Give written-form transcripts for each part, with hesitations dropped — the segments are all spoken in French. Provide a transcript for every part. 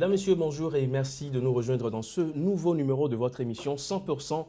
Mesdames, Messieurs, bonjour et merci de nous rejoindre dans ce nouveau numéro de votre émission 100%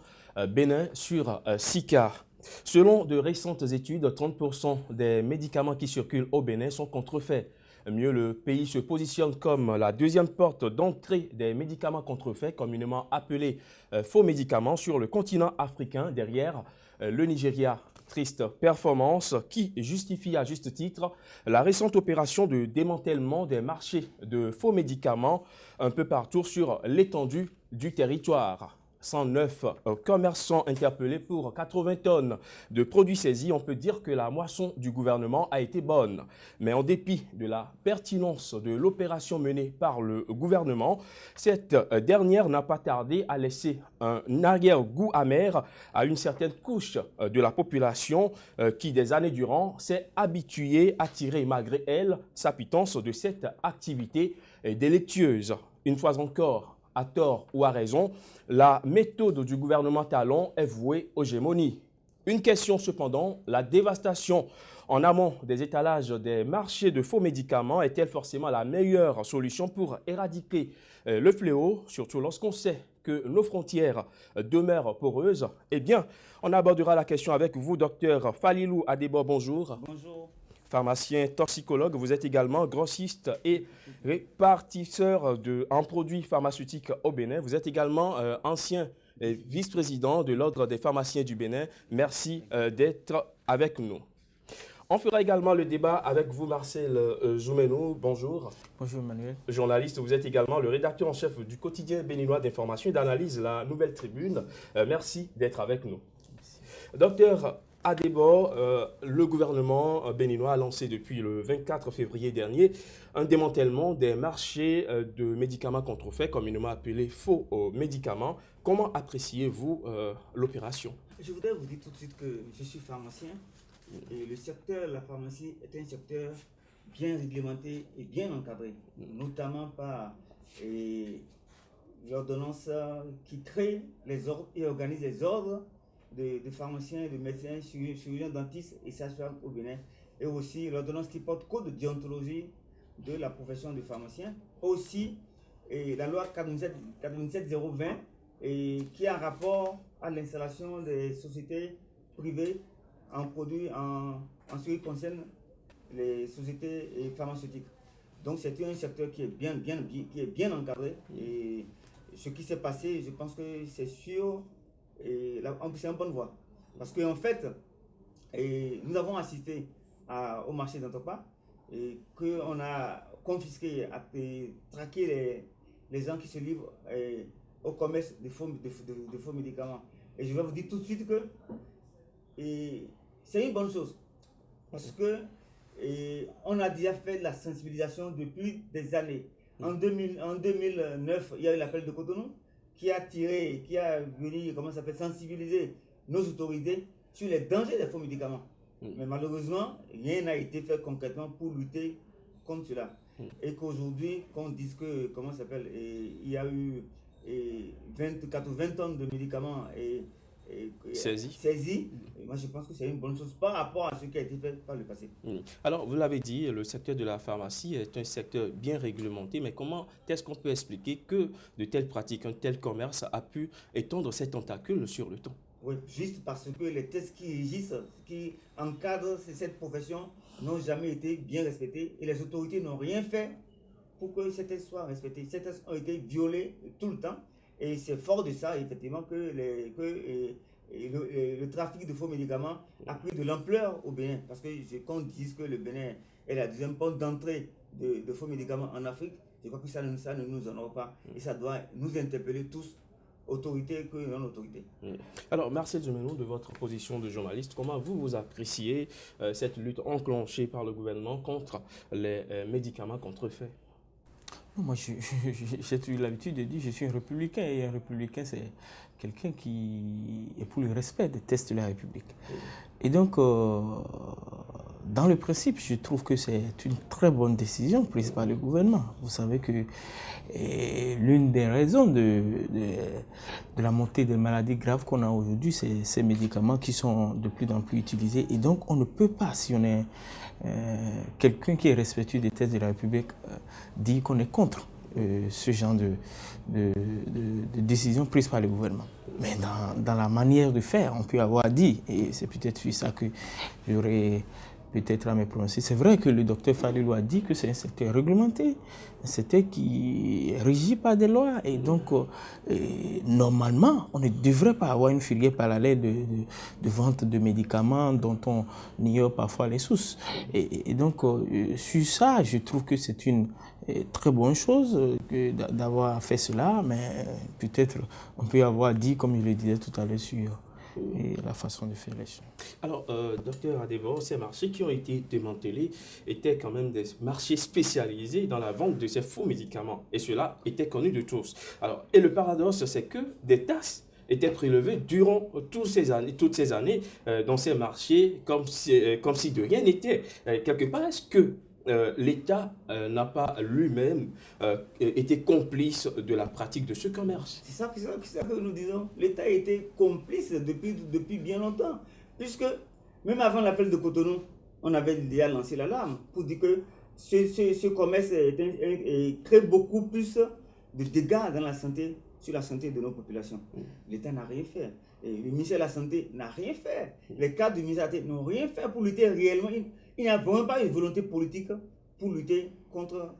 Bénin sur SICAR. Selon de récentes études, 30% des médicaments qui circulent au Bénin sont contrefaits. Mieux, le pays se positionne comme la deuxième porte d'entrée des médicaments contrefaits, communément appelés faux médicaments, sur le continent africain, derrière le Nigeria. Triste performance qui justifie à juste titre la récente opération de démantèlement des marchés de faux médicaments un peu partout sur l'étendue du territoire. 109 commerçants interpellés pour 80 tonnes de produits saisis. On peut dire que la moisson du gouvernement a été bonne. Mais en dépit de la pertinence de l'opération menée par le gouvernement, cette dernière n'a pas tardé à laisser un arrière-goût amer à une certaine couche de la population qui, des années durant, s'est habituée à tirer malgré elle sa pitance de cette activité délictueuse. Une fois encore, à tort ou à raison, la méthode du gouvernement Talon est vouée aux gémonies. Une question cependant, la dévastation en amont des étalages des marchés de faux médicaments est-elle forcément la meilleure solution pour éradiquer le fléau, surtout lorsqu'on sait que nos frontières demeurent poreuses? Eh bien, on abordera la question avec vous, docteur Falilou Adebo, bonjour. Bonjour. Pharmacien toxicologue, vous êtes également grossiste et répartisseur en produits pharmaceutiques au Bénin. Vous êtes également ancien vice-président de l'Ordre des pharmaciens du Bénin. Merci d'être avec nous. On fera également le débat avec vous, Marcel Joumenou. Bonjour. Bonjour, Emmanuel. Journaliste, vous êtes également le rédacteur en chef du quotidien béninois d'information et d'analyse, La Nouvelle Tribune. Merci d'être avec nous. Docteur Adebo, le gouvernement béninois a lancé depuis le 24 février dernier un démantèlement des marchés de médicaments contrefaits, communément appelés faux médicaments. Comment appréciez-vous l'opération? Je voudrais vous dire tout de suite que je suis pharmacien et le secteur de la pharmacie est un secteur bien réglementé et bien encadré, notamment par l'ordonnance qui crée les ordres et organise les ordres de pharmaciens, de médecins, chirurgiens, dentistes et sages-femmes au Bénin, et aussi l'ordonnance qui porte code de déontologie de la profession de pharmacien, aussi la loi 47020 qui a un rapport à l'installation des sociétés privées en produits en ce qui concerne les sociétés pharmaceutiques. Donc c'est un secteur qui est bien encadré, et ce qui s'est passé, je pense que c'est sûr. C'est en bonne voie. Parce qu'en fait, nous avons assisté au marché d'Antopa et qu'on a confisqué, traqué les gens qui se livrent au commerce de faux médicaments. Et je vais vous dire tout de suite que c'est une bonne chose. Parce que on a déjà fait de la sensibilisation depuis des années. En 2009, il y a eu l'appel de Cotonou qui a venu, sensibiliser nos autorités sur les dangers des faux médicaments. Mais malheureusement, rien n'a été fait concrètement pour lutter contre cela. Et qu'aujourd'hui, qu'on dise que, il y a eu 20 tonnes de médicaments saisis. Moi, je pense que c'est une bonne chose par rapport à ce qui a été fait par le passé. Alors, vous l'avez dit, le secteur de la pharmacie est un secteur bien réglementé, mais comment est-ce qu'on peut expliquer que de telles pratiques, un tel commerce a pu étendre ses tentacules sur le temps? Oui, juste parce que les tests qui régissent, qui encadrent cette profession n'ont jamais été bien respectés et les autorités n'ont rien fait pour que ces tests soient respectés. Ces tests ont été violés tout le temps et c'est fort de ça, effectivement, que le trafic de faux médicaments a pris de l'ampleur au Bénin. Parce que qu'on dise que le Bénin est la deuxième porte d'entrée de faux médicaments en Afrique, je crois que ça ne nous honore pas. Et ça doit nous interpeller tous, autorités que non-autorités. Alors, Marcel Joumenou, de votre position de journaliste, comment vous appréciez cette lutte enclenchée par le gouvernement contre les médicaments contrefaits? Moi, j'ai eu l'habitude de dire que je suis un républicain, et un républicain, c'est quelqu'un qui est pour le respect des textes de la République. Et donc, dans le principe, je trouve que c'est une très bonne décision prise par le gouvernement. Vous savez que l'une des raisons de la montée des maladies graves qu'on a aujourd'hui, c'est ces médicaments qui sont de plus en plus utilisés. Et donc, on ne peut pas, si on est quelqu'un qui est respectueux des textes de la République, dire qu'on est contre. ce genre de décision prise par le gouvernement. Mais dans la manière de faire, on peut avoir dit, et c'est peut-être sur ça que j'aurais peut-être à me prononcer. C'est vrai que le docteur Falilou a dit que c'est un secteur réglementé, un secteur qui est régi par des lois. Et donc, normalement, on ne devrait pas avoir une filière parallèle de vente de médicaments dont on ignore parfois les sources. Et donc, sur ça, je trouve que c'est une très bonne chose d'avoir fait cela, mais peut-être on peut avoir dit, comme je le disais tout à l'heure, sur et la façon de faire les choses. Alors, docteur Adebo, ces marchés qui ont été démantelés étaient quand même des marchés spécialisés dans la vente de ces faux médicaments. Et cela était connu de tous. Alors, et le paradoxe, c'est que des taxes étaient prélevées durant toutes ces années dans ces marchés comme si de rien n'était. Quelque part, est-ce que l'État n'a pas lui-même été complice de la pratique de ce commerce? C'est ça que nous disons. L'État a été complice depuis bien longtemps. Puisque même avant l'appel de Cotonou, on avait déjà lancé l'alarme pour dire que ce commerce crée beaucoup plus de dégâts dans la santé, sur la santé de nos populations. L'État n'a rien fait. Et le ministère de la Santé n'a rien fait. Les cadres du ministère de la Santé n'ont rien fait pour lutter réellement. Il n'y a vraiment pas une volonté politique pour lutter contre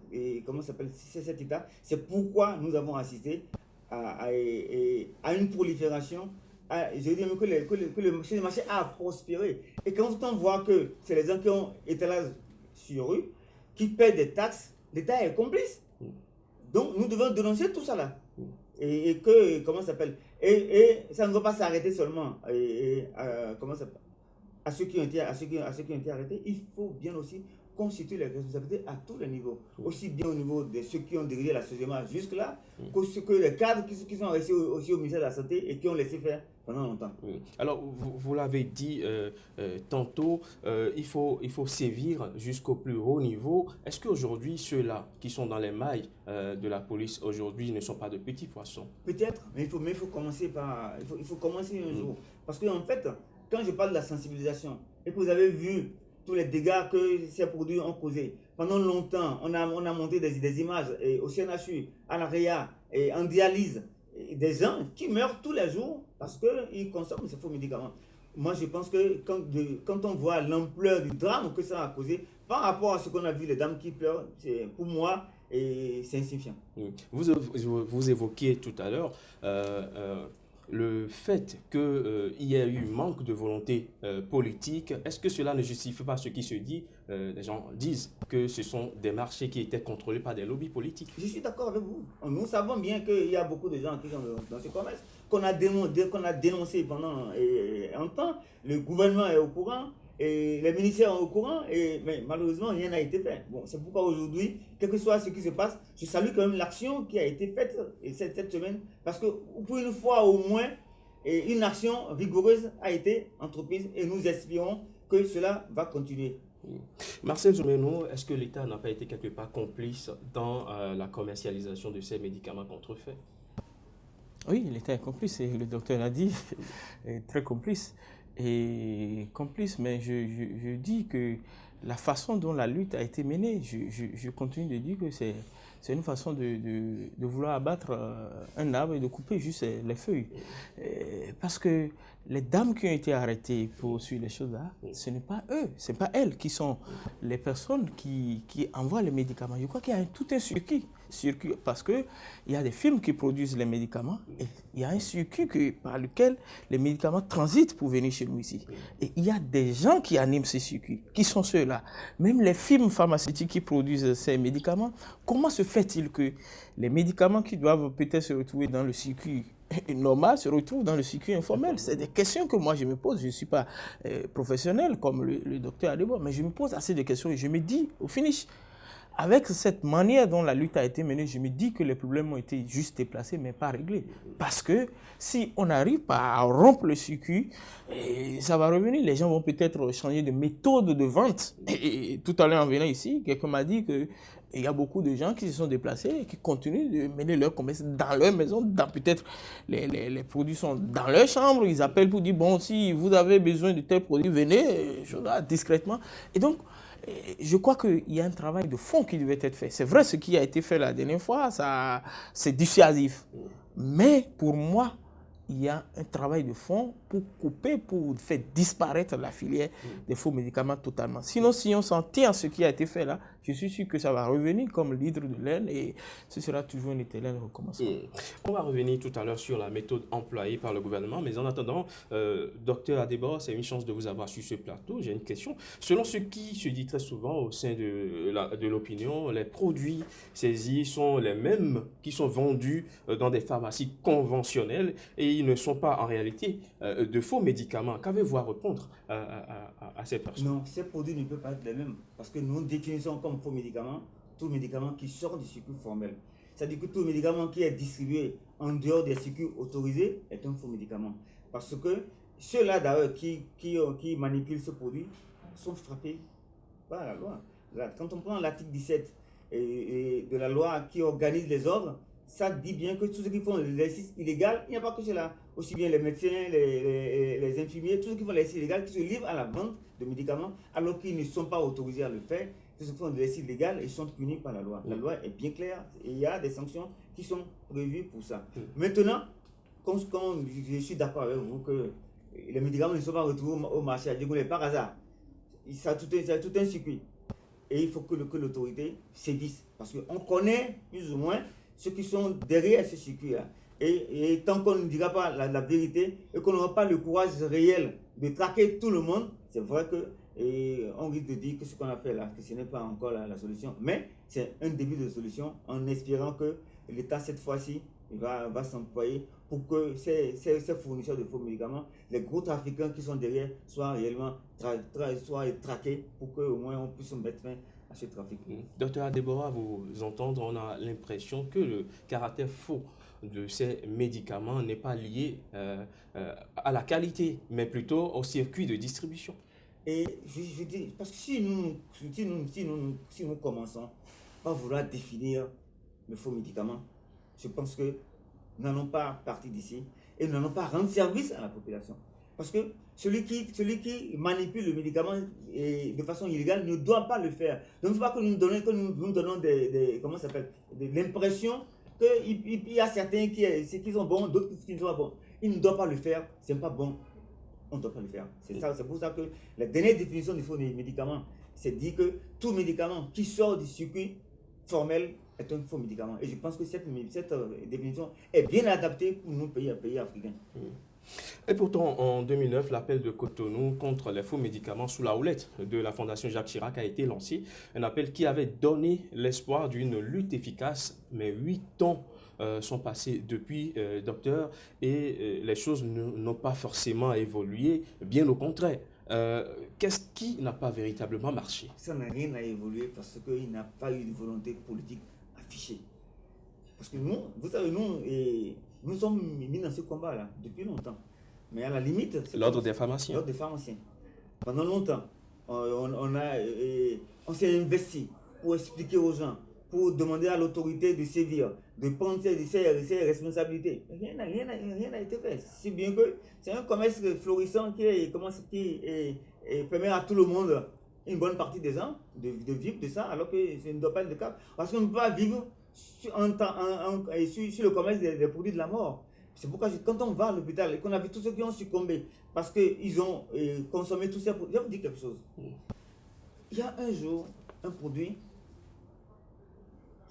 cet État. C'est pourquoi nous avons assisté à une prolifération. Je dis même que le marché a prospéré. Et quand on voit que c'est les gens qui ont étalage sur rue, qui paient des taxes, l'État est complice. Donc nous devons dénoncer tout ça là. Et que, et ça ne doit pas s'arrêter seulement à ceux qui ont été arrêtés. Il faut bien aussi constituer les responsabilités à tous les niveaux, aussi bien au niveau de ceux qui ont dirigé la SOGEMA jusque-là, que les cadres qui sont restés aussi au ministère de la Santé et qui ont laissé faire pendant longtemps. Oui. Alors, vous l'avez dit tantôt, il faut sévir jusqu'au plus haut niveau. Est-ce qu'aujourd'hui, ceux-là qui sont dans les mailles de la police aujourd'hui ne sont pas de petits poissons? Peut-être, mais il faut commencer il faut commencer un jour. Parce qu'en fait, quand je parle de la sensibilisation, et que vous avez vu tous les dégâts que ces produits ont causés. Pendant longtemps, on a monté des images au CNHU, à l'AREA, et en dialyse, et des gens qui meurent tous les jours parce qu'ils consomment ces faux médicaments. Moi, je pense que quand on voit l'ampleur du drame que ça a causé, par rapport à ce qu'on a vu, les dames qui pleurent, pour moi, c'est insignifiant. Vous évoquiez tout à l'heure le fait qu'il y ait eu manque de volonté politique. Est-ce que cela ne justifie pas ce qui se dit? Les gens disent que ce sont des marchés qui étaient contrôlés par des lobbies politiques. Je suis d'accord avec vous. Nous savons bien qu'il y a beaucoup de gens qui sont dans ce commerce, qu'on a dénoncé pendant un temps. Le gouvernement est au courant. Et les ministères sont au courant, mais malheureusement, rien n'a été fait. Bon, c'est pourquoi aujourd'hui, quel que soit ce qui se passe, je salue quand même l'action qui a été faite cette semaine, parce que pour une fois au moins, une action rigoureuse a été entreprise et nous espérons que cela va continuer. Marcel Zoumeno, est-ce que l'État n'a pas été quelque part complice dans la commercialisation de ces médicaments contrefaits? Oui, l'État est complice, et le docteur l'a dit, est très complice. Et complice, mais je dis que la façon dont la lutte a été menée, je continue de dire que c'est une façon de vouloir abattre un arbre et de couper juste les feuilles. Parce que les dames qui ont été arrêtées pour suivre les choses là, ce n'est pas eux, ce n'est pas elles qui sont les personnes qui envoient les médicaments. Je crois qu'il y a tout un circuit parce qu'il y a des firmes qui produisent les médicaments et il y a un circuit par lequel les médicaments transitent pour venir chez nous ici. Et il y a des gens qui animent ces circuits, qui sont ceux-là. Même les firmes pharmaceutiques qui produisent ces médicaments, comment se fait-il que les médicaments qui doivent peut-être se retrouver dans le circuit normal se retrouvent dans le circuit informel? C'est des questions que moi je me pose. Je ne suis pas professionnel comme le docteur Adebo, mais je me pose assez de questions et je me dis au finish, avec cette manière dont la lutte a été menée, je me dis que les problèmes ont été juste déplacés, mais pas réglés. Parce que si on n'arrive pas à rompre le circuit, ça va revenir. Les gens vont peut-être changer de méthode de vente. Et tout à l'heure, en venant ici, quelqu'un m'a dit qu'il y a beaucoup de gens qui se sont déplacés et qui continuent de mener leur commerce dans leur maison. Peut-être les produits sont dans leur chambre. Ils appellent pour dire, bon, si vous avez besoin de tel produit, venez, discrètement. Et donc, Je crois qu'il y a un travail de fond qui devait être fait. C'est vrai, ce qui a été fait la dernière fois, ça, c'est dissuasif. Mais pour moi, il y a un travail de fond pour couper, pour faire disparaître la filière des faux médicaments totalement. Sinon, si on s'en tient à ce qui a été fait là, je suis sûr que ça va revenir comme l'hydre de laine et ce sera toujours un éternel recommencement. On va revenir tout à l'heure sur la méthode employée par le gouvernement, mais en attendant, docteur Adebor, c'est une chance de vous avoir sur ce plateau. J'ai une question. Selon ce qui se dit très souvent au sein de l'opinion, les produits saisis sont les mêmes qui sont vendus dans des pharmacies conventionnelles et ils ne sont pas en réalité de faux médicaments. Qu'avez-vous à répondre à ces personnes? Non, ces produits ne peuvent pas être les mêmes parce que nous définissons comme faux médicaments tout médicament qui sort du circuit formel. C'est-à-dire que tout médicament qui est distribué en dehors des circuits autorisés est un faux médicament. Parce que ceux-là d'ailleurs qui manipulent ce produit sont frappés par la loi. Là, quand on prend l'article 17 de la loi qui organise les ordres, ça dit bien que tous ceux qui font l'exercice illégal, il n'y a pas que cela, aussi bien les médecins, les infirmiers, tous ceux qui font l'exercice illégal, qui se livrent à la vente de médicaments alors qu'ils ne sont pas autorisés à le faire, ceux qui font l'exercice illégal, ils sont punis par la loi. La loi est bien claire et il y a des sanctions qui sont prévues pour ça. Maintenant, comme je suis d'accord avec vous que les médicaments ne sont pas retrouvés au marché à Djégoulé par hasard, ça a tout un circuit. Et il faut que l'autorité sévisse. Parce qu'on connaît plus ou moins ceux qui sont derrière ce circuit-là. Et tant qu'on ne dira pas la vérité et qu'on n'aura pas le courage réel de traquer tout le monde, c'est vrai qu'on risque de dire que ce qu'on a fait là, que ce n'est pas encore la solution. Mais c'est un début de solution en espérant que l'État, cette fois-ci, va s'employer pour que ces fournisseurs de faux médicaments, les gros trafiquants qui sont derrière, soient réellement traqués pour qu'au moins on puisse mettre fin à ce trafic. Docteur Adebor, à vous entendre, on a l'impression que le caractère faux de ces médicaments n'est pas lié à la qualité, mais plutôt au circuit de distribution. Et je dis, parce que si nous commençons par vouloir définir le faux médicament, je pense que nous n'allons pas partir d'ici et nous n'allons pas rendre service à la population. Parce que celui qui manipule le médicament de façon illégale ne doit pas le faire. Donc, il ne faut pas que nous donnons l'impression qu'il y a certains qui sont bons, d'autres qui ne sont pas bons. Il ne doit pas le faire, ce n'est pas bon. On ne doit pas le faire. C'est pour ça que la dernière définition du faux médicament, c'est dit que tout médicament qui sort du circuit formel est un faux médicament. Et je pense que cette définition est bien adaptée pour nos pays africains. Et pourtant, en 2009, l'appel de Cotonou contre les faux médicaments sous la houlette de la Fondation Jacques Chirac a été lancé. Un appel qui avait donné l'espoir d'une lutte efficace, mais 8 ans sont passés depuis, docteur, et les choses n'ont pas forcément évolué, bien au contraire. Qu'est-ce qui n'a pas véritablement marché? Ça n'a rien à évoluer parce qu'il n'a pas eu de volonté politique affichée. Parce que nous, vous savez, nous sommes mis dans ce combat-là depuis longtemps. Mais à la limite... L'ordre des pharmaciens. L'ordre des pharmaciens. Pendant longtemps, on s'est investi pour expliquer aux gens, pour demander à l'autorité de sévir, de prendre ses responsabilités. Rien n'a été fait. Si bien que c'est un commerce florissant qui permet à tout le monde, une bonne partie des gens, de vivre de ça, alors que ce ne doit pas être le cas. Parce qu'on ne peut pas vivre sur le commerce des produits de la mort. C'est pourquoi quand on va à l'hôpital et qu'on a vu tous ceux qui ont succombé parce qu'ils ont consommé tous ces produits, je vais vous dire quelque chose. Il y a un jour un produit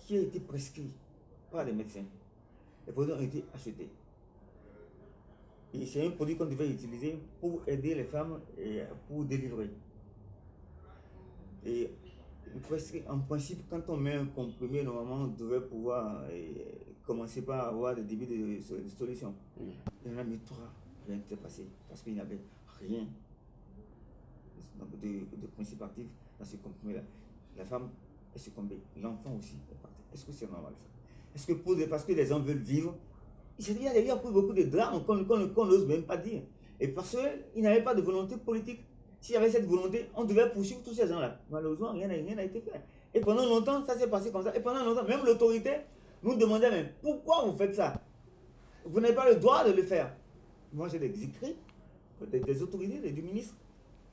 qui a été prescrit par les médecins. Les produits ont été achetés. Et c'est un produit qu'on devait utiliser pour aider les femmes et pour délivrer. Et en principe, quand on met un comprimé, normalement, on devrait pouvoir commencer par avoir des débuts de solution. Il y en a mis 3, rien ne s'est passé parce qu'il n'y avait rien de principe actif dans ce comprimé-là. La femme est succombée, l'enfant aussi est parti. Est-ce que c'est normal ça? Est-ce que parce que les gens veulent vivre? Il y a beaucoup de drames qu'on n'ose même pas dire. Et parce qu'il n'y avait pas de volonté politique. S'il y avait cette volonté, on devait poursuivre tous ces gens-là. Malheureusement, rien n'a été fait. Et pendant longtemps, ça s'est passé comme ça. Et pendant longtemps, même l'autorité nous demandait même pourquoi vous faites ça? Vous n'avez pas le droit de le faire. Moi, j'ai des écrits des autorités, du ministre,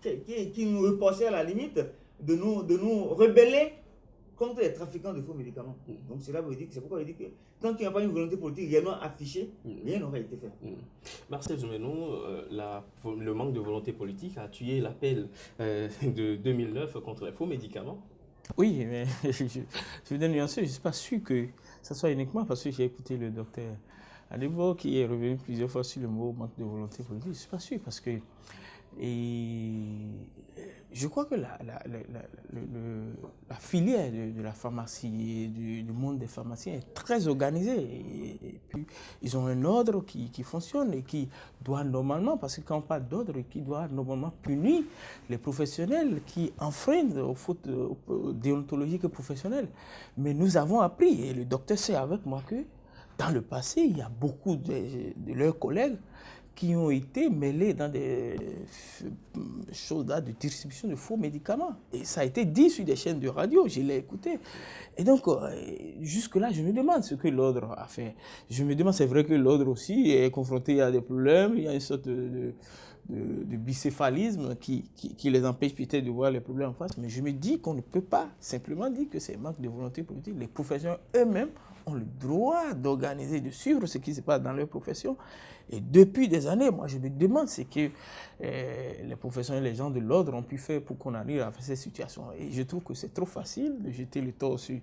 qui nous reprochaient à la limite de nous rebeller contre les trafiquants de faux médicaments. Donc cela veut dire, c'est pourquoi il dit que tant qu'il n'y a pas une volonté politique réellement affichée, rien n'aurait été fait. Marcel Djoumenou, le manque de volonté politique a tué l'appel de 2009 contre les faux médicaments. Oui, mais je veux dire nuancer, je ne suis pas sûr que ça soit uniquement parce que j'ai écouté le docteur Adebo qui est revenu plusieurs fois sur le mot manque de volonté politique. Je ne suis pas sûr parce que je crois que la filière de la pharmacie et du monde des pharmaciens est très organisée. Et puis, ils ont un ordre qui fonctionne et qui doit normalement, parce que quand on parle d'ordre, qui doit normalement punir les professionnels qui enfreignent aux fautes déontologiques et professionnelles. Mais nous avons appris, et le docteur sait avec moi que dans le passé, il y a beaucoup de leurs collègues qui ont été mêlés dans des choses là de distribution de faux médicaments. Et ça a été dit sur des chaînes de radio, je l'ai écouté. Et donc, jusque-là, je me demande ce que l'ordre a fait. Je me demande, c'est vrai que l'ordre aussi est confronté à des problèmes, il y a une sorte de bicéphalisme qui les empêche peut-être de voir les problèmes en face. Mais je me dis qu'on ne peut pas simplement dire que c'est manque de volonté politique. Les professionnels eux-mêmes ont le droit d'organiser, de suivre ce qui se passe dans leur profession. Et depuis des années, moi je me demande ce que les professionnels, les gens de l'ordre ont pu faire pour qu'on arrive à cette situation. Et je trouve que c'est trop facile de jeter le tort sur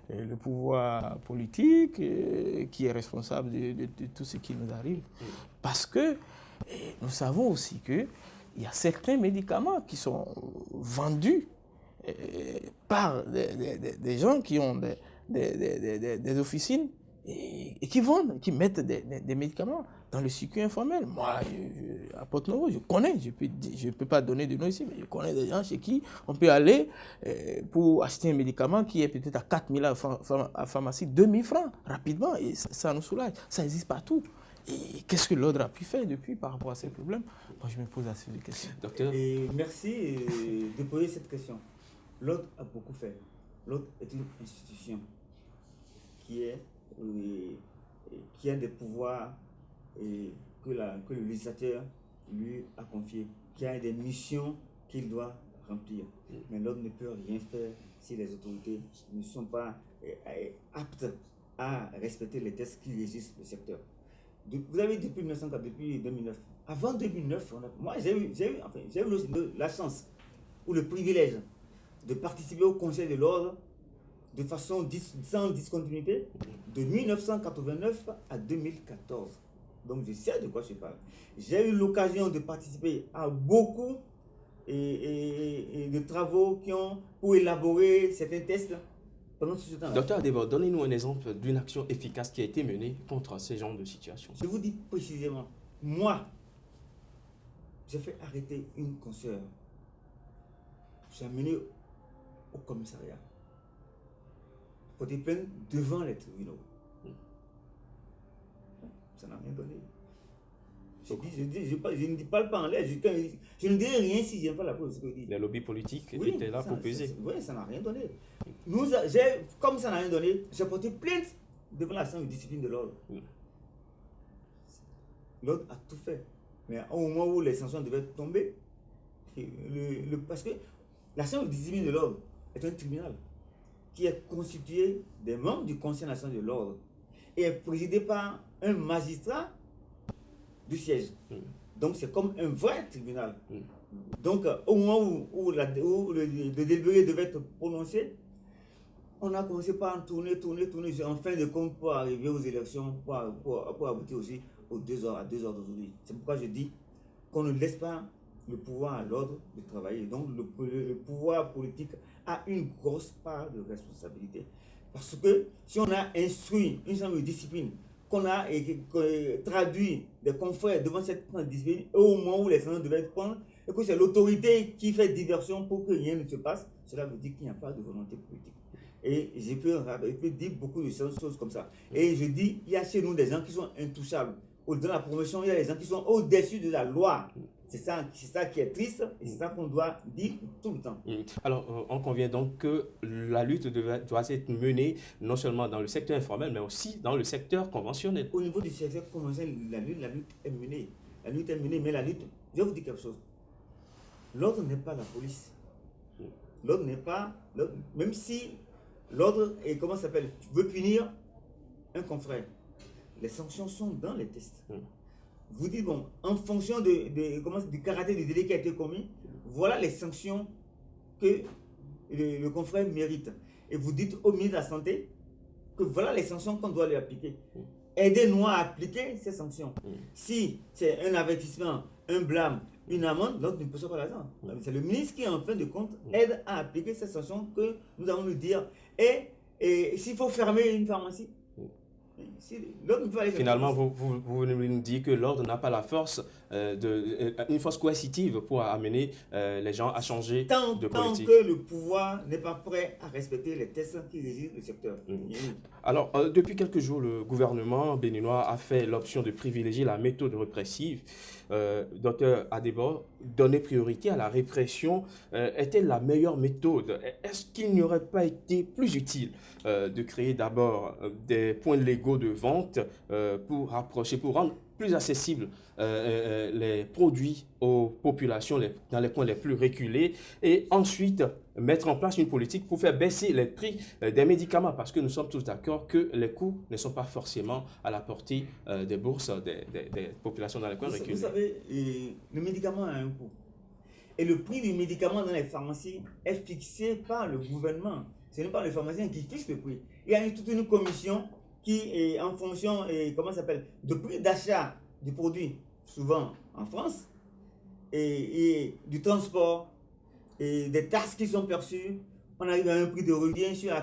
le pouvoir politique qui est responsable de tout ce qui nous arrive. Parce que nous savons aussi qu'il y a certains médicaments qui sont vendus par des gens qui ont des officines et qui vendent, qui mettent des médicaments dans le circuit informel. Moi, à Porto-Novo, je connais, je ne peux pas donner de nom ici, mais je connais des gens chez qui on peut aller pour acheter un médicament qui est peut-être à 4 000 à pharmacie, 2 000 francs, rapidement, et ça nous soulage. Ça existe partout. Et qu'est-ce que l'ordre a pu faire depuis par rapport à ces problèmes? Moi, je me pose assez de questions. Docteur. Et merci de poser cette question. L'ordre a beaucoup fait. L'ordre est une institution qui a des pouvoirs que le législateur lui a confiés, qui a des missions qu'il doit remplir. Mais l'ordre ne peut rien faire si les autorités ne sont pas aptes à respecter les textes qui régissent le secteur. Vous avez depuis 1904, depuis 2009. Avant 2009, moi j'ai eu la chance ou le privilège de participer au Conseil de l'ordre de façon sans discontinuité de 1989 à 2014. Donc je sais de quoi je parle. J'ai eu l'occasion de participer à beaucoup de travaux pour élaborer certains tests pendant ce temps-là. Docteur Adebo, donnez-nous un exemple d'une action efficace qui a été menée contre ce genre de situation. Je vous dis précisément, moi, j'ai fait arrêter une consoeur. J'ai amené au commissariat. Porter plainte devant les tribunaux. Ça n'a rien donné. Je ne parle pas en l'air. Je ne dirai rien si je n'aime pas la police. Les lobbies politiques étaient là pour peser. Oui, ça n'a rien donné. Comme ça n'a rien donné, j'ai porté plainte devant la chambre de discipline de l'ordre. L'ordre a tout fait. Mais au moment où les sanctions devaient tomber, parce que la chambre de discipline de l'ordre est un tribunal qui est constitué des membres du Conseil national de l'ordre et est présidé par un magistrat du siège. Donc c'est comme un vrai tribunal. Donc au moment où le délibéré devait être prononcé, on a commencé par en tourner, en fin de compte pour arriver aux élections, pour aboutir aussi à 2 heures d'aujourd'hui. C'est pourquoi je dis qu'on ne laisse pas le pouvoir à l'ordre de travailler. Donc le pouvoir politique a une grosse part de responsabilité. Parce que si on a instruit une chambre de discipline, qu'on a traduit des confrères devant cette discipline, et au moment où les sanctions devaient être prises, et que c'est l'autorité qui fait diversion pour que rien ne se passe, cela veut dire qu'il n'y a pas de volonté politique. Et je peux dire beaucoup de choses comme ça. Et je dis, il y a chez nous des gens qui sont intouchables. Dans la promotion, il y a des gens qui sont au-dessus de la loi. C'est ça qui est triste et c'est ça qu'on doit dire tout le temps. Alors, on convient donc que la lutte doit être menée non seulement dans le secteur informel, mais aussi dans le secteur conventionnel. Au niveau du secteur conventionnel, la lutte est menée. La lutte est menée, mais la lutte, je vais vous dire quelque chose. L'ordre n'est pas la police. l'ordre n'est pas... Même si l'ordre, et comment ça s'appelle, veut punir un confrère, les sanctions sont dans les tests. Vous dites, bon, en fonction du caractère du délit qui a été commis, voilà les sanctions que le confrère mérite. Et vous dites au ministre de la Santé que voilà les sanctions qu'on doit lui appliquer. Aidez-nous à appliquer ces sanctions. Si c'est un avertissement, un blâme, une amende, l'autre ne peut pas l'argent. C'est le ministre qui, en fin de compte, aide à appliquer ces sanctions que nous allons lui dire. Et s'il faut fermer une pharmacie, finalement, vous nous dites que l'ordre n'a pas la force, une force coercitive pour amener les gens à changer de politique. Tant que le pouvoir n'est pas prêt à respecter les tests qui régissent le secteur. Alors, depuis quelques jours, le gouvernement béninois a fait l'option de privilégier la méthode répressive. Dr Adebo, donner priorité à la répression est-elle la meilleure méthode? Est-ce qu'il n'y aurait pas été plus utile de créer d'abord des points légaux de vente pour rendre plus accessibles les produits aux populations dans les coins les plus reculés, et ensuite mettre en place une politique pour faire baisser les prix des médicaments, parce que nous sommes tous d'accord que les coûts ne sont pas forcément à la portée des bourses des populations dans les coins reculés. Vous savez, le médicament a un coût. Et le prix du médicament dans les pharmacies est fixé par le gouvernement. Ce n'est pas le pharmacien qui fixe le prix. Il y a toute une commission qui est en fonction, comment ça s'appelle, de prix d'achat du produit, souvent en France, et du transport, et des taxes qui sont perçues. On arrive à un prix de revient sur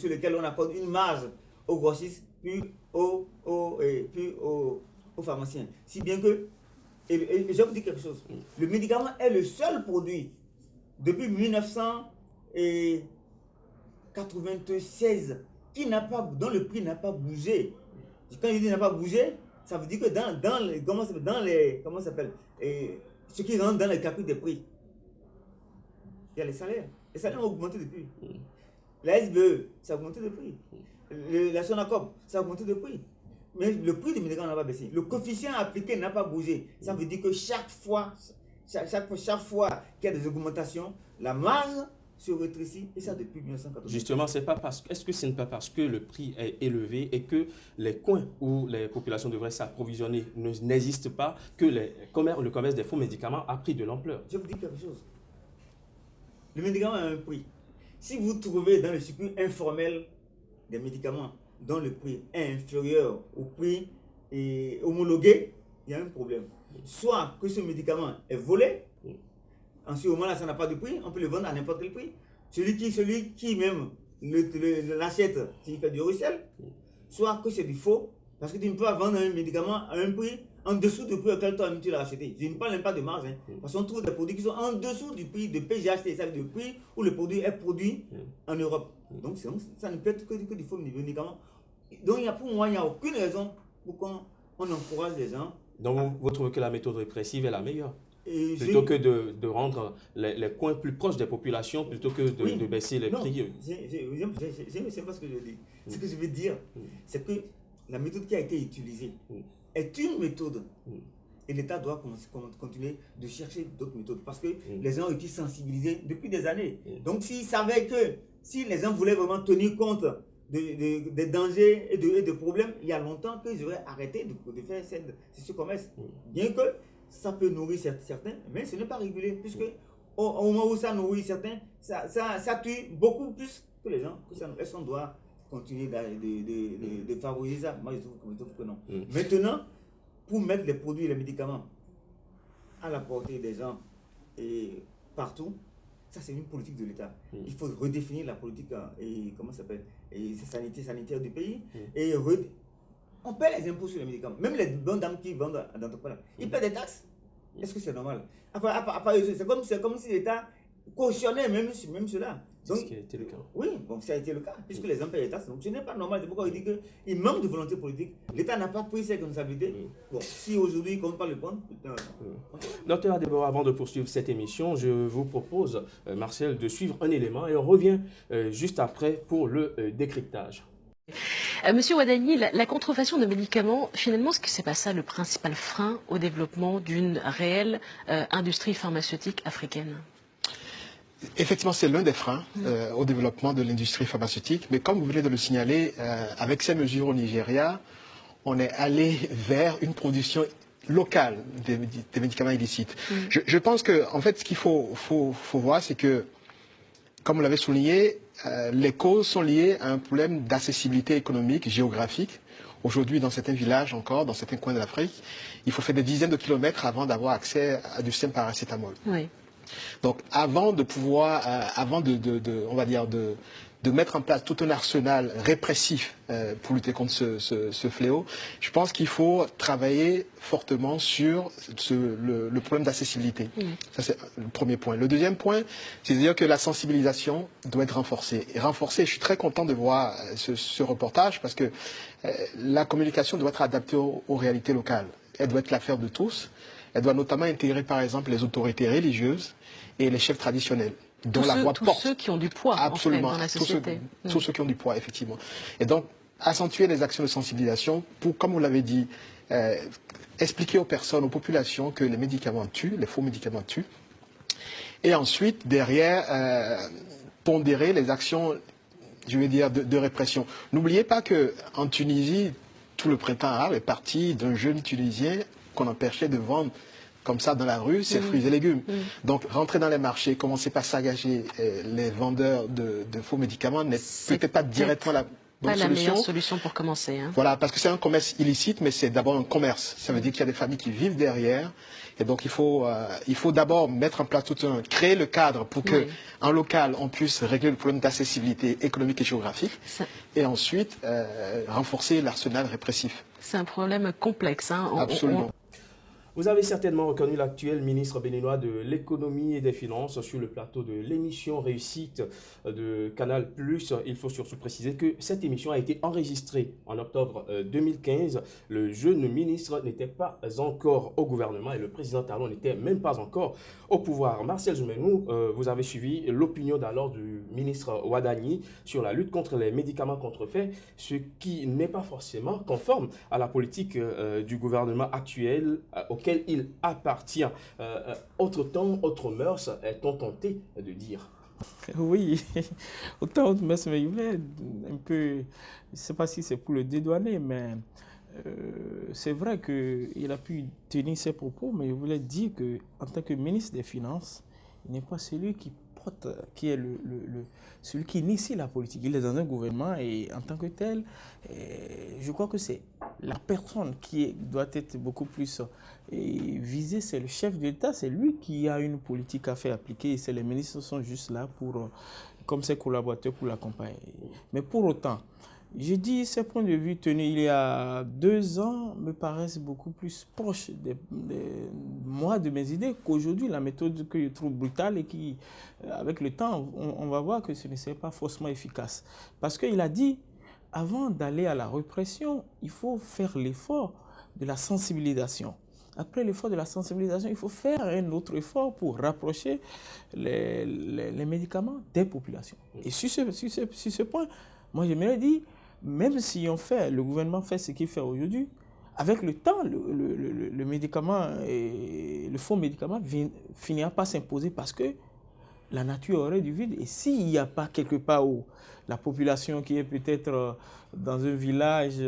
lequel on accorde une marge aux grossistes, puis aux pharmaciens. Si bien que, et je vais vous dire quelque chose, le médicament est le seul produit depuis 1996 dont le prix n'a pas bougé. Quand je dis n'a pas bougé, ça veut dire que ce qui rentre dans les calculs des prix, il y a les salaires. Les salaires ont augmenté depuis. La SBE, ça a augmenté de prix. La Sonacop, ça a augmenté de prix. Mais le prix du médicament n'a pas baissé. Le coefficient appliqué n'a pas bougé. Ça veut dire que chaque fois qu'il y a des augmentations, la marge se rétrécit, et ça depuis 1980. Justement, est-ce que ce n'est pas parce que le prix est élevé et que les coins où les populations devraient s'approvisionner n'existent pas que le commerce des faux médicaments a pris de l'ampleur? Je vous dis quelque chose. Le médicament a un prix. Si vous trouvez dans le circuit informel des médicaments dont le prix est inférieur au prix homologué, il y a un problème. Soit que ce médicament est volé, en ce moment-là, ça n'a pas de prix, on peut le vendre à n'importe quel prix. Celui qui même l'achète, s'il fait du recel, soit que c'est du faux, parce que tu ne peux pas vendre un médicament à un prix en dessous du prix auquel toi tu l'as acheté. Je ne parle même pas de marge, parce qu'on trouve des produits qui sont en dessous du prix de PGHT, c'est-à-dire du prix où le produit est produit en Europe. Donc ça ne peut être que du faux médicament. Donc pour moi, il n'y a aucune raison pour qu'on encourage les gens. Donc vous trouvez que la méthode répressive est la meilleure? Plutôt que de rendre les coins plus proches des populations, plutôt que de baisser les prix. C'est pas ce que je dis. Ce que je veux dire, c'est que la méthode qui a été utilisée est une méthode. Et l'État doit continuer de chercher d'autres méthodes, parce que les gens ont été sensibilisés depuis des années. Donc s'ils savaient que si les gens voulaient vraiment tenir compte des dangers et des problèmes, il y a longtemps qu'ils auraient arrêté de faire ce commerce. Bien que ça peut nourrir certains, mais ce n'est pas régulé, puisque au moment où ça nourrit certains, ça tue beaucoup plus que les gens. Est-ce qu'on doit continuer de favoriser ça? Moi, je trouve que non. Maintenant, pour mettre les produits et les médicaments à la portée des gens et partout, ça c'est une politique de l'État. Il faut redéfinir la politique sanitaire du pays. On paie les impôts sur les médicaments. Même les bonnes dames qui vendent dans ton là, ils paient des taxes. Est-ce que c'est normal? C'est comme si l'État cautionnait même cela. C'est ce qui a été le cas. Oui, bon, ça a été le cas, puisque les gens payent les taxes. Donc ce n'est pas normal. C'est pourquoi il dit qu'il manque de volonté politique. L'État n'a pas pris ses responsabilités. Bon, si aujourd'hui il ne compte pas le prendre, Docteur Adebo, avant de poursuivre cette émission, je vous propose, Marcel, de suivre un élément et on revient juste après pour le décryptage. Monsieur Ouadani, la contrefaçon de médicaments, finalement, est-ce que c'est pas ça le principal frein au développement d'une réelle industrie pharmaceutique africaine? Effectivement, c'est l'un des freins au développement de l'industrie pharmaceutique. Mais comme vous venez de le signaler, avec ces mesures au Nigeria, on est allé vers une production locale des médicaments illicites. Je pense que, en fait, ce qu'il faut voir, c'est que, comme vous l'avez souligné, les causes sont liées à un problème d'accessibilité économique, géographique. Aujourd'hui, dans certains villages encore, dans certains coins de l'Afrique, il faut faire des dizaines de kilomètres avant d'avoir accès à du simple paracétamol. Oui. Donc, avant de pouvoir, on va dire, de mettre en place tout un arsenal répressif pour lutter contre ce fléau, je pense qu'il faut travailler fortement sur le problème d'accessibilité. Ça, c'est le premier point. Le deuxième point, c'est-à-dire que la sensibilisation doit être renforcée. Et renforcée, je suis très content de voir ce reportage parce que la communication doit être adaptée aux réalités locales. Elle doit être l'affaire de tous. Elle doit notamment intégrer, par exemple, les autorités religieuses et les chefs traditionnels. Dont la voix porte. Tous ceux qui ont du poids Absolument, en fait, dans la société. Tous ceux qui ont du poids, effectivement. Et donc, accentuer les actions de sensibilisation pour, comme vous l'avez dit, expliquer aux personnes, aux populations que les médicaments tuent, les faux médicaments tuent. Et ensuite, derrière, pondérer les actions, je vais dire, de répression. N'oubliez pas qu'en Tunisie, tout le printemps arabe est parti d'un jeune Tunisien qu'on empêchait de vendre comme ça dans la rue, ses fruits et légumes. Donc, rentrer dans les marchés, commencer par s'engager les vendeurs de faux médicaments n'est peut-être pas directement la bonne pas solution. la meilleure solution pour commencer. Hein. Voilà, parce que c'est un commerce illicite, mais c'est d'abord un commerce. Ça veut dire qu'il y a des familles qui vivent derrière. Et donc, il faut d'abord mettre en place créer le cadre pour que, en local, on puisse régler le problème d'accessibilité économique et géographique. Et ensuite, renforcer l'arsenal répressif. C'est un problème complexe. Hein. Absolument. Vous avez certainement reconnu l'actuel ministre béninois de l'économie et des finances sur le plateau de l'émission Réussite de Canal+. Il faut surtout préciser que cette émission a été enregistrée en octobre 2015. Le jeune ministre n'était pas encore au gouvernement et le président Talon n'était même pas encore au pouvoir. Marcel Zoumenou, vous avez suivi l'opinion d'alors du ministre Ouadani sur la lutte contre les médicaments contrefaits, ce qui n'est pas forcément conforme à la politique du gouvernement actuel auquel il appartient. Autre temps, autre mœurs, est-on tenté de dire? Oui, autant autre mœurs, mais il voulait un peu, je ne sais pas si c'est pour le dédouaner, mais c'est vrai qu'il a pu tenir ses propos, mais je voulais dire qu'en tant que ministre des Finances, il n'est pas celui qui est celui qui initie la politique. Il est dans un gouvernement et en tant que tel, je crois que c'est la personne qui doit être beaucoup plus visée, c'est le chef de l'État, c'est lui qui a une politique à faire appliquer et les ministres sont juste là comme ses collaborateurs pour l'accompagner. Mais pour autant, j'ai dit ces points de vue tenus il y a 2 ans me paraissent beaucoup plus proches de mes idées qu'aujourd'hui. La méthode que je trouve brutale et qui, avec le temps, on va voir que ce ne serait pas forcément efficace. Parce qu'il a dit, avant d'aller à la répression, il faut faire l'effort de la sensibilisation. Après l'effort de la sensibilisation, il faut faire un autre effort pour rapprocher les médicaments des populations. Et sur ce point, moi j'aimerais dire, même si le gouvernement fait ce qu'il fait aujourd'hui, avec le temps, le médicament, le faux médicament finira par s'imposer parce que la nature aurait du vide. Et s'il n'y a pas quelque part où la population qui est peut-être dans un village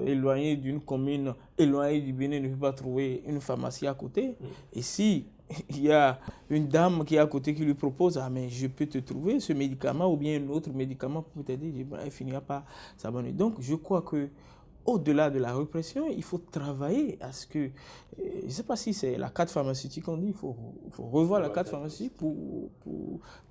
éloigné d'une commune, éloigné du Bénin, ne peut pas trouver une pharmacie à côté, et si il y a une dame qui est à côté qui lui propose « Ah, mais je peux te trouver ce médicament ou bien un autre médicament pour t'aider », elle finira par s'abonner. Donc, je crois que au-delà de la répression, il faut travailler à ce que, je ne sais pas si c'est la carte pharmaceutique qu'on dit, il faut revoir la carte pharmaceutique pour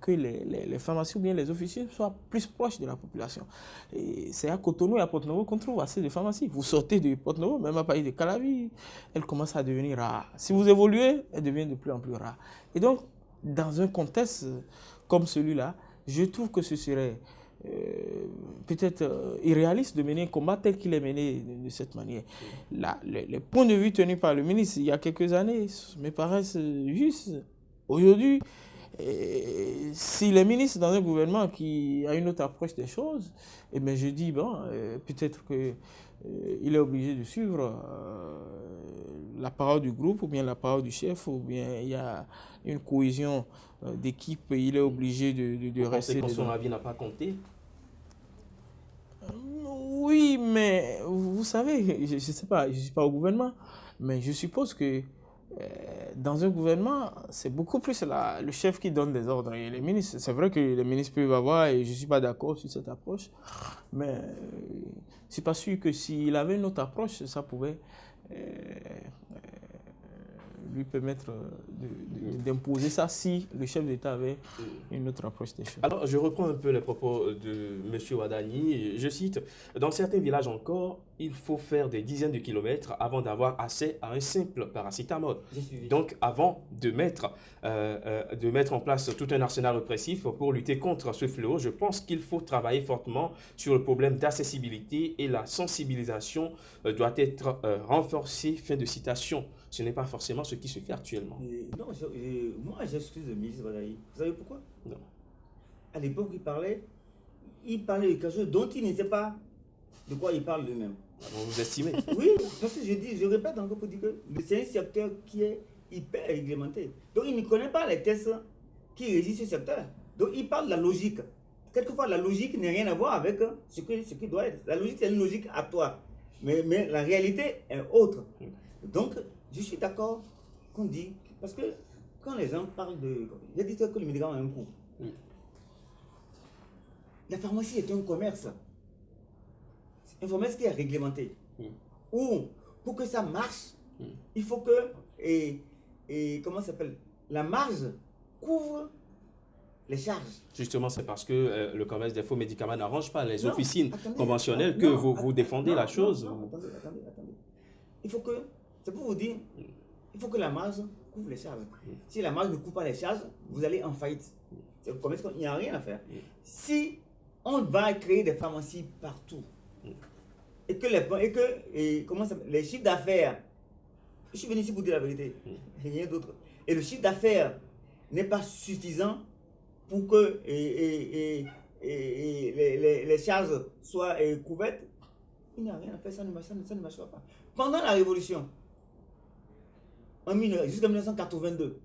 que les pharmacies ou bien les officiers soient plus proches de la population. Et c'est à Cotonou et à Porto-Novo qu'on trouve assez de pharmacies. Vous sortez de Porto-Novo, même à Paris de Calavi, elle commence à devenir rare. Si vous évoluez, elle devient de plus en plus rare. Et donc, dans un contexte comme celui-là, je trouve que ce serait peut-être irréaliste de mener un combat tel qu'il est mené de cette manière. Les points de vue tenus par le ministre il y a quelques années me paraissent justes. Aujourd'hui, si les ministres dans un gouvernement qui a une autre approche des choses, eh bien je dis, bon, peut-être qu'il est obligé de suivre la parole du groupe ou bien la parole du chef, ou bien il y a une cohésion d'équipe, il est obligé de rester dedans. Son avis n'a pas compté? Oui, mais vous savez, je ne sais pas, je ne suis pas au gouvernement, mais je suppose que dans un gouvernement, c'est beaucoup plus le chef qui donne des ordres et les ministres. C'est vrai que les ministres peuvent avoir, et je ne suis pas d'accord sur cette approche, mais je ne suis pas sûr que s'il avait une autre approche, ça pouvait lui permettre d'imposer ça si le chef d'État avait une autre approche des choses. Alors, je reprends un peu les propos de M. Wadani. Je cite, « Dans certains villages encore, il faut faire des dizaines de kilomètres avant d'avoir accès à un simple paracétamol. » Donc, avant de mettre en place tout un arsenal répressif pour lutter contre ce fléau, je pense qu'il faut travailler fortement sur le problème d'accessibilité et la sensibilisation doit être renforcée. Fin de citation. Ce n'est pas forcément ce qui se fait actuellement. Non, moi j'excuse le ministre Wadani. Vous savez pourquoi? Non. À l'époque, il parlait de quelque chose dont il ne sait pas de quoi il parle lui-même. Vous estimez? Oui, parce que je répète encore pour dire que c'est un secteur qui est hyper réglementé. Donc il ne connaît pas les tests qui régissent ce secteur. Donc il parle de la logique. Quelquefois, la logique n'a rien à voir avec ce qui doit être. La logique, c'est une logique à toi. Mais la réalité est autre. Donc, je suis d'accord qu'on dit, parce que quand les gens parlent de... Il y a dit que le médicament a un coût. La pharmacie est un commerce. C'est un commerce qui est réglementé. Où, pour que ça marche, il faut que... comment ça s'appelle? La marge couvre les charges. Justement, c'est parce que le commerce des faux médicaments n'arrange pas les officines conventionnelles que vous défendez la chose. Attendez. Il faut que... C'est pour vous dire, il faut que la marge couvre les charges. Si la marge ne couvre pas les charges, vous allez en faillite. C'est le commerce, il n'y a rien à faire. Si on va créer des pharmacies partout, et que les chiffres d'affaires, je suis venu ici pour dire la vérité, rien d'autre, et le chiffre d'affaires n'est pas suffisant pour que les charges soient couvertes, il n'y a rien à faire, ça ne marchera pas. Pendant la Révolution, jusqu'en 1982,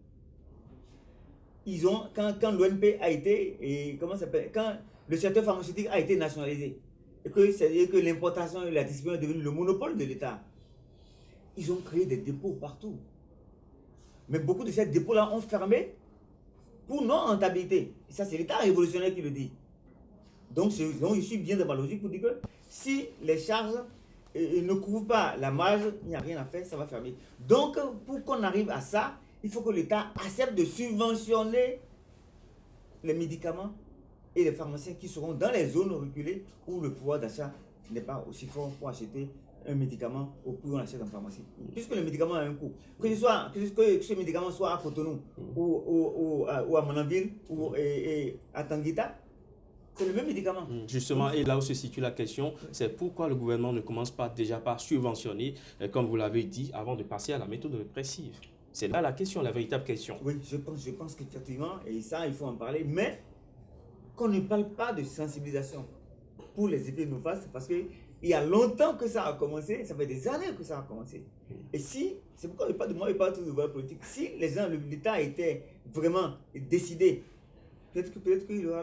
quand l'ONP a été, quand le secteur pharmaceutique a été nationalisé, et que l'importation et la distribution est devenue le monopole de l'État, ils ont créé des dépôts partout. Mais beaucoup de ces dépôts-là ont fermé pour non-rentabilité. Et ça, c'est l'État révolutionnaire qui le dit. Donc, je suis bien dans ma logique pour dire que si les charges ne couvrent pas la marge, il n'y a rien à faire, ça va fermer. Donc, pour qu'on arrive à ça, il faut que l'État accepte de subventionner les médicaments et les pharmaciens qui seront dans les zones reculées où le pouvoir d'achat n'est pas aussi fort pour acheter un médicament au prix où on achète en pharmacie. Puisque le médicament a un coût. Que ce médicament soit à Cotonou ou à Monaville ou à Tanguita, c'est le même médicament. Justement, et là où se situe la question, c'est pourquoi le gouvernement ne commence pas déjà par subventionner, comme vous l'avez dit, avant de passer à la méthode répressive. C'est là la question, la véritable question. Oui, je pense qu'effectivement, et ça, il faut en parler, mais qu'on ne parle pas de sensibilisation pour les effets néfastes, parce qu'il y a longtemps que ça a commencé, ça fait des années que ça a commencé. Et si, c'est pourquoi il ne parle pas de voie politique, si l'État était vraiment décidé, peut-être qu'il y aura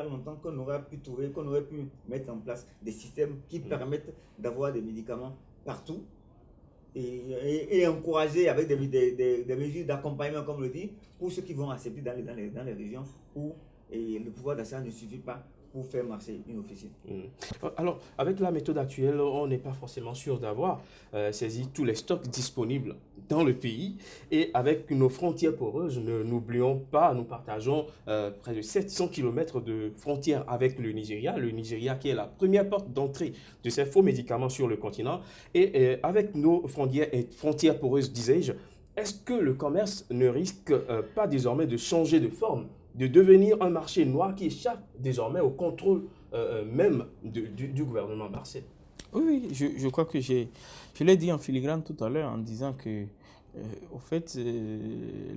longtemps qu'on aurait pu trouver, qu'on aurait pu mettre en place des systèmes qui permettent d'avoir des médicaments partout et encourager avec des mesures d'accompagnement, comme on le dit, pour ceux qui vont accepter dans les régions où le pouvoir d'achat ne suffit pas pour faire marcher une officine. Alors, avec la méthode actuelle, on n'est pas forcément sûr d'avoir saisi tous les stocks disponibles dans le pays. Et avec nos frontières poreuses, n'oublions pas, nous partageons près de 700 km de frontières avec le Nigeria qui est la première porte d'entrée de ces faux médicaments sur le continent. Et avec nos frontières poreuses, disais-je, est-ce que le commerce ne risque pas désormais de changer de forme, de devenir un marché noir qui échappe désormais au contrôle même du gouvernement Barcel? Oui, je crois que je l'ai dit en filigrane tout à l'heure en disant que, au fait,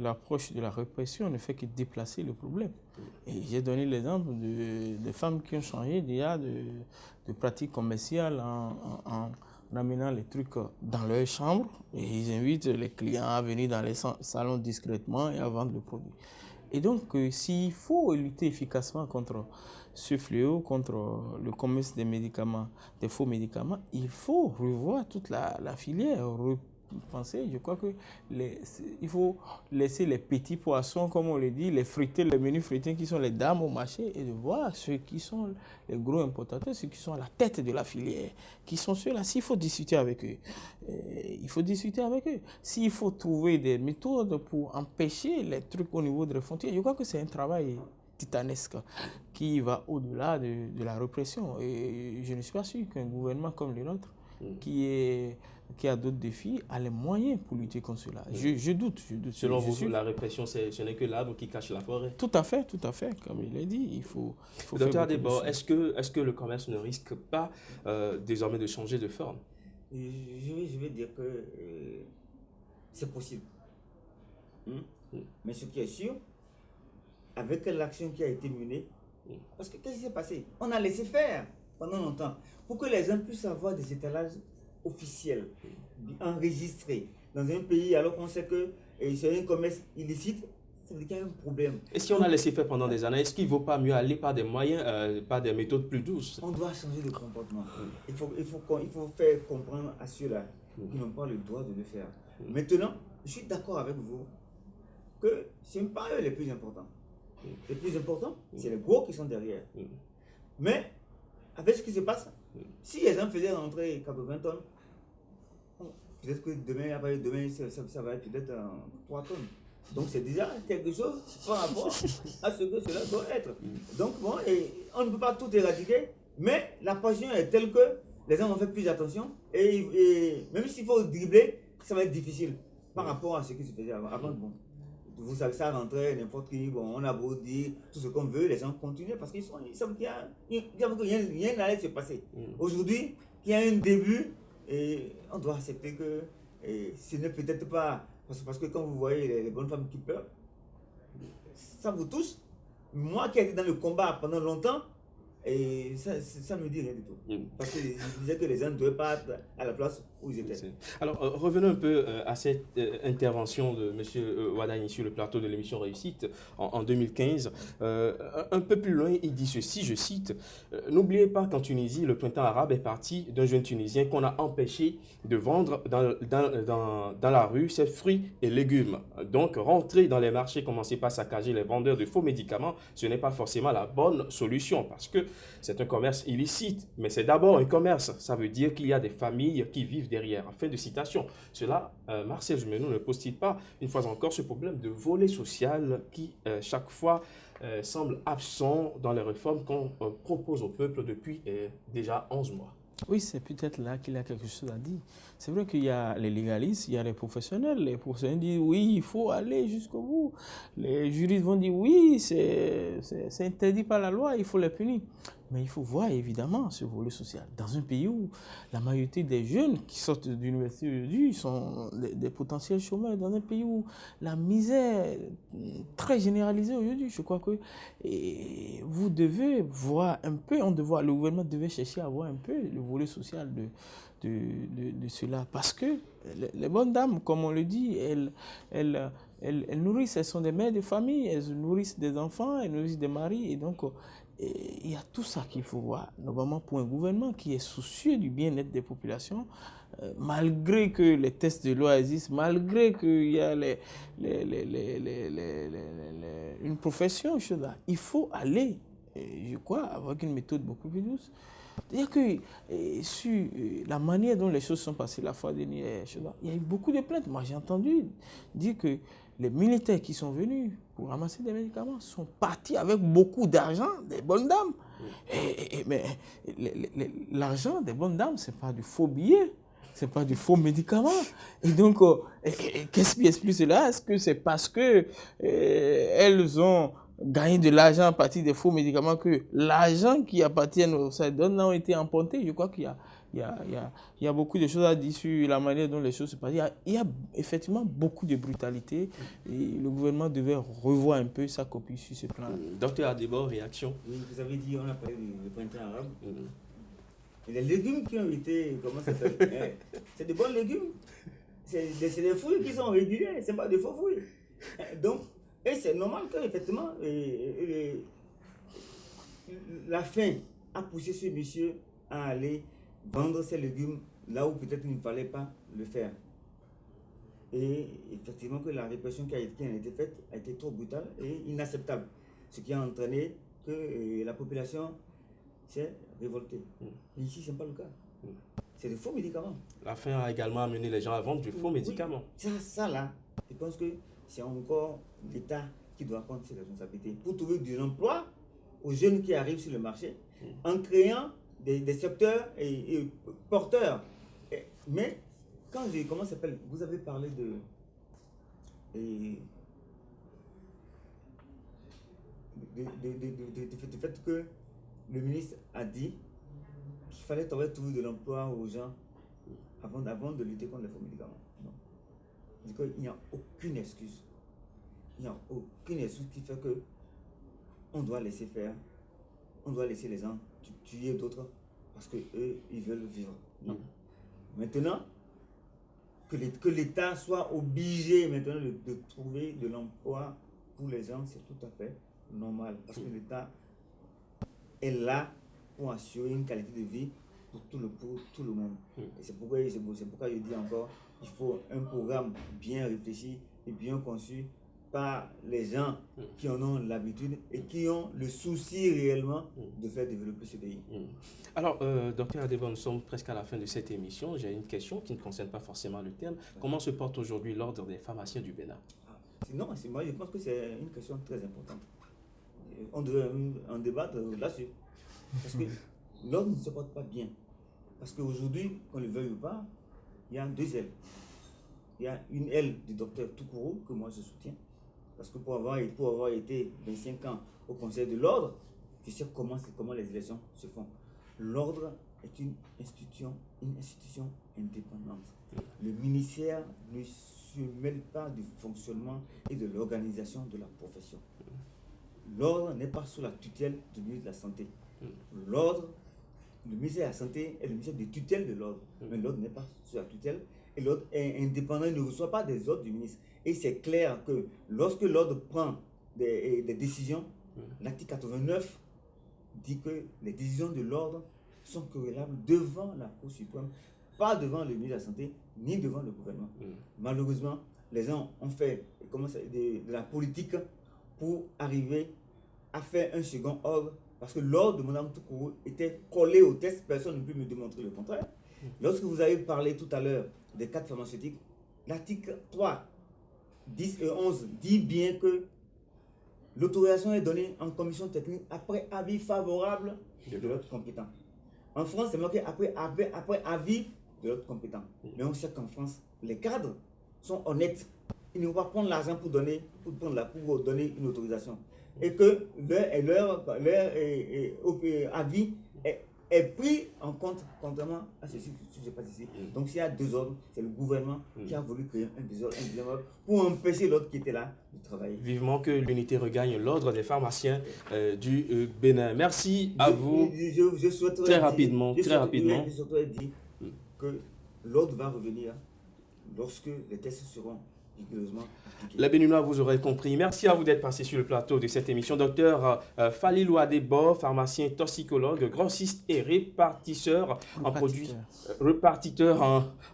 l'approche de la répression ne fait que déplacer le problème. Et j'ai donné l'exemple de femmes qui ont changé déjà de pratiques commerciales ramenant les trucs dans leur chambre et ils invitent les clients à venir dans les salons discrètement et à vendre le produit. Et donc, s'il faut lutter efficacement contre ce fléau, contre le commerce des médicaments, des faux médicaments, il faut revoir toute la filière, repenser. Je crois que il faut laisser les petits poissons, comme on le dit, les fruités, les menus fruités qui sont les dames au marché et de voir ceux qui sont les gros importateurs, ceux qui sont à la tête de la filière, qui sont ceux-là. S'il faut discuter avec eux, il faut discuter avec eux. S'il faut trouver des méthodes pour empêcher les trucs au niveau des frontières, je crois que c'est un travail titanesque qui va au-delà de la répression. Et je ne suis pas sûr qu'un gouvernement comme le nôtre, qui a d'autres défis, a les moyens pour lutter contre cela. Je doute. Selon vous, la répression, ce n'est que l'arbre qui cache la forêt. Tout à fait. Comme il l'a dit, il faut Docteur Adebor, est-ce que le commerce ne risque pas désormais de changer de forme? Je vais dire que c'est possible. Mais ce qui est sûr, avec l'action qui a été menée, parce que qu'est-ce qui s'est passé? On a laissé faire pendant longtemps pour que les gens puissent avoir des étalages officiels, enregistrés dans un pays, alors qu'on sait que c'est un commerce illicite. Ça veut dire qu'il y a un problème. Et si on a laissé faire pendant des années, est-ce qu'il ne vaut pas mieux aller par des moyens, par des méthodes plus douces? On doit changer de comportement. Il faut faire comprendre à ceux-là qui n'ont pas le droit de le faire. Maintenant, je suis d'accord avec vous que ce n'est pas eux les plus importants. Les plus importants, c'est les gros qui sont derrière. Mais, avec ce qui se passe, si les gens faisaient rentrer 80 tonnes, peut-être que demain ça va être peut-être 3 tonnes. Donc c'est déjà quelque chose par rapport à ce que cela doit être. Donc bon, on ne peut pas tout éradiquer, mais la passion est telle que les gens vont faire plus attention. Et même s'il faut dribbler, ça va être difficile par rapport à ce qui se faisait avant. Bon, vous savez, ça rentrait n'importe qui, bon, on a beau dire tout ce qu'on veut, les gens continuent parce qu'ils savent qu'il y a rien n'allait se passer. Aujourd'hui, qu'il y a un début, et on doit accepter que ce n'est peut-être pas... Parce que quand vous voyez les bonnes femmes qui pleurent, ça vous touche. Moi qui ai été dans le combat pendant longtemps, et ça ne me dit rien du tout. Parce que je disais que les gens ne devaient pas être à la place où ils étaient. Alors, revenons un peu à cette intervention de M. Wadani sur le plateau de l'émission Réussite en 2015. Un peu plus loin, il dit ceci, je cite, « N'oubliez pas qu'en Tunisie, le printemps arabe est parti d'un jeune Tunisien qu'on a empêché de vendre dans la rue ses fruits et légumes. Donc, rentrer dans les marchés, commencer par saccager les vendeurs de faux médicaments, ce n'est pas forcément la bonne solution parce que c'est un commerce illicite, mais c'est d'abord un commerce. Ça veut dire qu'il y a des familles qui vivent derrière. » Fin de citation. Cela, Marcel Jumeno ne pose-t-il pas, une fois encore, ce problème de volet social qui, chaque fois, semble absent dans les réformes qu'on propose au peuple depuis déjà 11 mois? Oui, c'est peut-être là qu'il a quelque chose à dire. C'est vrai qu'il y a les légalistes, il y a les professionnels. Les professionnels disent oui, il faut aller jusqu'au bout. Les juristes vont dire oui, c'est interdit par la loi, il faut les punir. Mais il faut voir évidemment ce volet social. Dans un pays où la majorité des jeunes qui sortent de l'université aujourd'hui sont des potentiels chômeurs, dans un pays où la misère est très généralisée aujourd'hui, je crois que vous devez voir un peu, le gouvernement devait chercher à voir un peu le volet social de cela. Parce que les bonnes dames, comme on le dit, elles nourrissent, elles sont des mères de famille, elles nourrissent des enfants, elles nourrissent des maris, et donc il y a tout ça qu'il faut voir, notamment pour un gouvernement qui est soucieux du bien-être des populations, malgré que les tests de loi existent, malgré qu'il y a une profession, il faut aller, je crois, avec une méthode beaucoup plus douce. C'est-à-dire que sur la manière dont les choses sont passées la fois dernière, il y a eu beaucoup de plaintes. Moi, j'ai entendu dire que les militaires qui sont venus pour ramasser des médicaments sont partis avec beaucoup d'argent des bonnes dames. Mais l'argent des bonnes dames, ce n'est pas du faux billet, ce n'est pas du faux médicament. Et donc, qu'est-ce qui explique cela? Est-ce que c'est parce que elles ont gagné de l'argent à partir des faux médicaments que l'argent qui appartient aux Saïdonnes a été emprunté? Je crois qu'il y a beaucoup de choses à dire sur la manière dont les choses se passent. Il y a effectivement beaucoup de brutalité et le gouvernement devait revoir un peu sa copie sur ce plan. Docteur Adebor, réaction? Oui, vous avez dit, on a parlé du printemps arabe. Les légumes qui ont été, comment ça s'appelle, c'est de bons légumes. C'est des fruits qui sont réguliers, ce n'est pas des faux fruits. Donc, et c'est normal qu'effectivement, la faim a poussé ce monsieur à aller vendre ses légumes là où peut-être il ne fallait pas le faire. Et effectivement que la répression qui a été faite a été trop brutale et inacceptable. Ce qui a entraîné que la population s'est révoltée. Et ici, ce n'est pas le cas. C'est des faux médicaments. La faim a également amené les gens à vendre du faux médicament. Ça là, je pense que c'est encore l'État qui doit prendre ses responsabilités pour trouver de l'emploi aux jeunes qui arrivent sur le marché en créant des secteurs et porteurs. Mais quand comment ça s'appelle, vous avez parlé du fait que le ministre a dit qu'il fallait trouver de l'emploi aux gens avant de lutter contre les faux médicaments. Non. Il n'y a aucune excuse. Il n'y a aucune excuse qui fait que on doit laisser faire, on doit laisser les gens tuer d'autres parce qu'eux, ils veulent vivre. Non. Maintenant, que l'État soit obligé maintenant de trouver de l'emploi pour les gens, c'est tout à fait normal. Parce que l'État est là pour assurer une qualité de vie pour tout le monde. Et c'est pourquoi je dis encore, il faut un programme bien réfléchi et bien conçu par les gens qui en ont l'habitude et qui ont le souci réellement de faire développer ce pays. Alors, docteur Adeba, nous sommes presque à la fin de cette émission. J'ai une question qui ne concerne pas forcément le terme. Comment se porte aujourd'hui l'ordre des pharmaciens du Bénin? Non, moi je pense que c'est une question très importante. On devrait en débattre là-dessus. Parce que l'ordre ne se porte pas bien. Parce qu'aujourd'hui, qu'on le veuille ou pas, il y a deux ailes. Il y a une aile du docteur Toukourou, que moi je soutiens. Parce que pour avoir été 25 ans au Conseil de l'Ordre, je sais comment les élections se font. L'Ordre est une institution indépendante. Le ministère ne se mêle pas du fonctionnement et de l'organisation de la profession. L'Ordre n'est pas sous la tutelle du ministre de la Santé. L'Ordre, le ministère de la Santé est le ministère de tutelle de l'Ordre. Mais l'Ordre n'est pas sous la tutelle. Et l'ordre est indépendant, il ne reçoit pas des ordres du ministre. Et c'est clair que lorsque l'ordre prend des décisions, l'article 89 dit que les décisions de l'ordre sont corrélables devant la Cour suprême, pas devant le ministre de la Santé, ni devant le gouvernement. Malheureusement, les gens ont fait de la politique pour arriver à faire un second ordre, parce que l'ordre de Mme Toukourou était collé au test, personne ne peut me démontrer le contraire. Lorsque vous avez parlé tout à l'heure des cadres pharmaceutiques, l'article 3, 10 et 11 dit bien que l'autorisation est donnée en commission technique après avis favorable de l'autre compétent. En France, c'est marqué après avis de l'autre compétent. Mais on sait qu'en France, les cadres sont honnêtes. Ils ne vont pas prendre l'argent pour donner une autorisation. Et que leur avis est pris en compte contrairement à ceci que je passe ici. Donc s'il y a deux ordres, c'est le gouvernement qui a voulu créer un désordre pour empêcher l'autre qui était là de travailler. Vivement que l'unité regagne l'ordre des pharmaciens du Bénin. Merci à vous. Je souhaiterais très rapidement. Je souhaiterais dire que l'ordre va revenir lorsque les tests seront rigoureusement appliqués. Les Béninois, vous aurez compris. Merci à vous d'être passé sur le plateau de cette émission. Docteur Falilou Adebo, pharmacien toxicologue, grossiste et répartiteur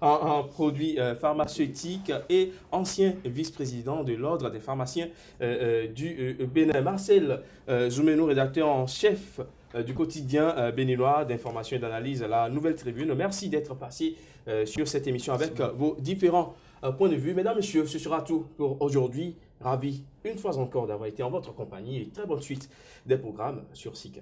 en produits pharmaceutiques et ancien vice-président de l'Ordre des pharmaciens du Bénin. Marcel Zoumenou, rédacteur en chef du quotidien béninois d'information et d'analyse, la Nouvelle Tribune. Merci d'être passé sur cette émission avec vos différents point de vue. Mesdames, Messieurs, ce sera tout pour aujourd'hui. Ravi une fois encore d'avoir été en votre compagnie et très bonne suite des programmes sur SICA.